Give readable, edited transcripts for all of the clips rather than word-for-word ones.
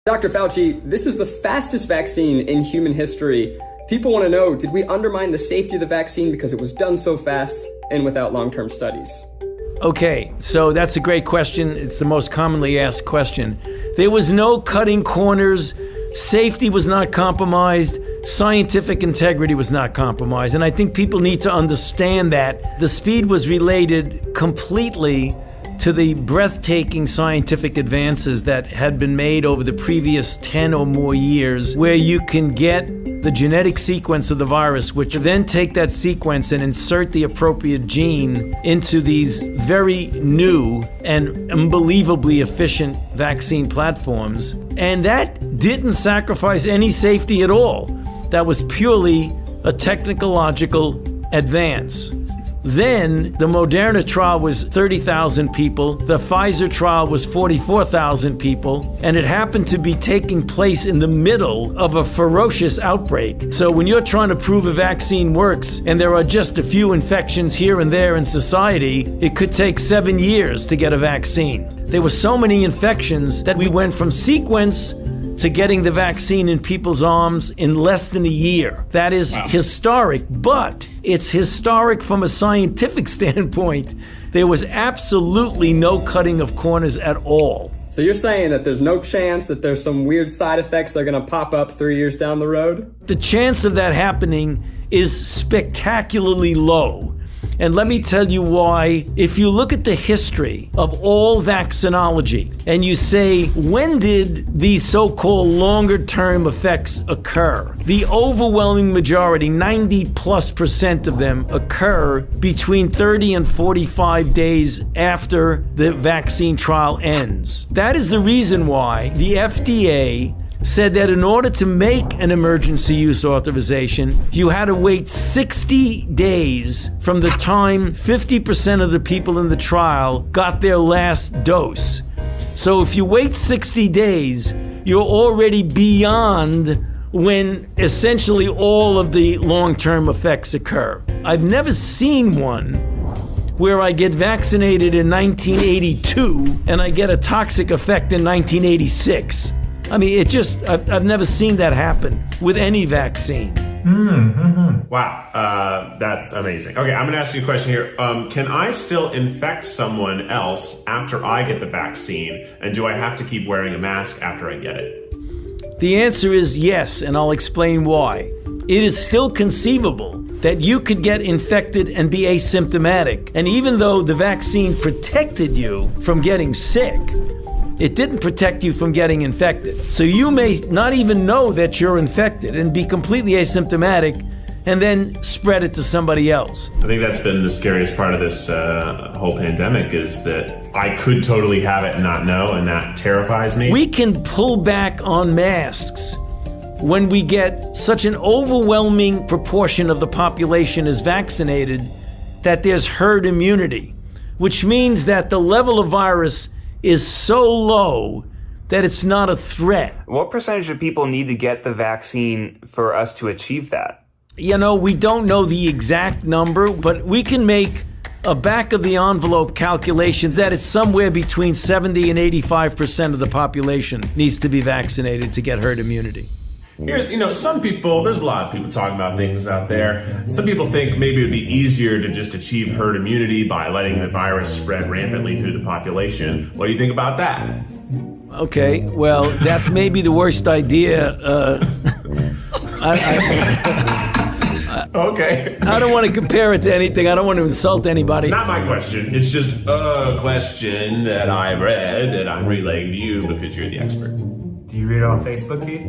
Dr. Fauci, this is the fastest vaccine in human history. People want to know, did we undermine the safety of the vaccine because it was done so fast and without long-term studies? Okay, so that's a great question. It's the most commonly asked question. There was no cutting corners. Safety was not compromised. Scientific integrity was not compromised. And I think people need to understand that the speed was related completely to the breathtaking scientific advances that had been made over the previous 10 or more years, where you can get the genetic sequence of the virus, which then take that sequence and insert the appropriate gene into these very new and unbelievably efficient vaccine platforms. And that didn't sacrifice any safety at all. That was purely a technological advance. Then the Moderna trial was 30,000 people. The Pfizer trial was 44,000 people. And it happened to be taking place in the middle of a ferocious outbreak. So when you're trying to prove a vaccine works and there are just a few infections here and there in society, it could take 7 years to get a vaccine. There were so many infections that we went from sequence to getting the vaccine in people's arms in less than a year. That is historic, but it's historic from a scientific standpoint. There was absolutely no cutting of corners at all. So you're saying that there's no chance that there's some weird side effects that are going to pop up 3 years down the road? The chance of that happening is spectacularly low. And let me tell you why. If you look at the history of all vaccinology and you say, when did these so-called longer-term effects occur? The overwhelming majority, 90+% of them, occur between 30 and 45 days after the vaccine trial ends. That is the reason why the FDA said that in order to make an emergency use authorization, you had to wait 60 days from the time 50% of the people in the trial got their last dose. So if you wait 60 days, you're already beyond when essentially all of the long-term effects occur. I've never seen one where I get vaccinated in 1982 and I get a toxic effect in 1986. I mean, I've never seen that happen with any vaccine. Wow, that's amazing. Okay, I'm gonna ask you a question here. Can I still infect someone else after I get the vaccine? And do I have to keep wearing a mask after I get it? The answer is yes, and I'll explain why. It is still conceivable that you could get infected and be asymptomatic. And even though the vaccine protected you from getting sick, it didn't protect you from getting infected. So you may not even know that you're infected and be completely asymptomatic and then spread it to somebody else. I think that's been the scariest part of this whole pandemic, is that I could totally have it and not know, and that terrifies me. We can pull back on masks when we get such an overwhelming proportion of the population is vaccinated that there's herd immunity, which means that the level of virus is so low that it's not a threat. What percentage of people need to get the vaccine for us to achieve that? You know, we don't know the exact number, but we can make a back of the envelope calculations that it's somewhere between 70 and 85% of the population needs to be vaccinated to get herd immunity. Here's, some people, there's a lot of people talking about things out there. Some people think maybe it would be easier to just achieve herd immunity by letting the virus spread rampantly through the population. What do you think about that? Okay, well, that's maybe the worst idea. Okay. I don't want to compare it to anything. I don't want to insult anybody. It's not my question. It's just a question that I read that I'm relaying to you because you're the expert. Do you read it on Facebook, Keith?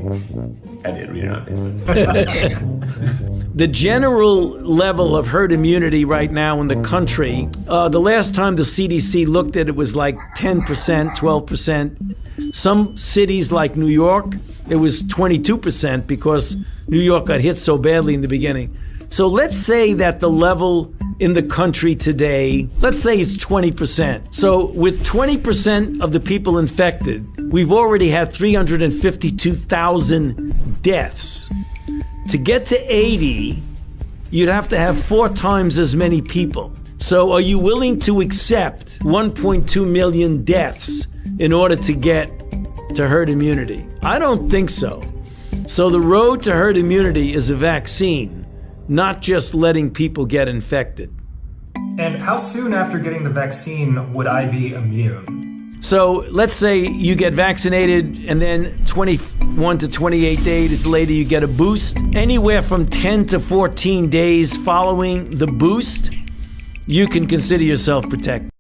I did read it on Facebook. The general level of herd immunity right now in the country, the last time the CDC looked at it was like 10%, 12%. Some cities like New York, it was 22% because New York got hit so badly in the beginning. So let's say that the level in the country today, let's say it's 20%. So with 20% of the people infected, we've already had 352,000 deaths. To get to 80, you'd have to have 4 times as many people. So are you willing to accept 1.2 million deaths in order to get to herd immunity? I don't think so. So the road to herd immunity is a vaccine, not just letting people get infected. And how soon after getting the vaccine would I be immune? So let's say you get vaccinated and then 21 to 28 days later you get a boost. Anywhere from 10 to 14 days following the boost, you can consider yourself protected.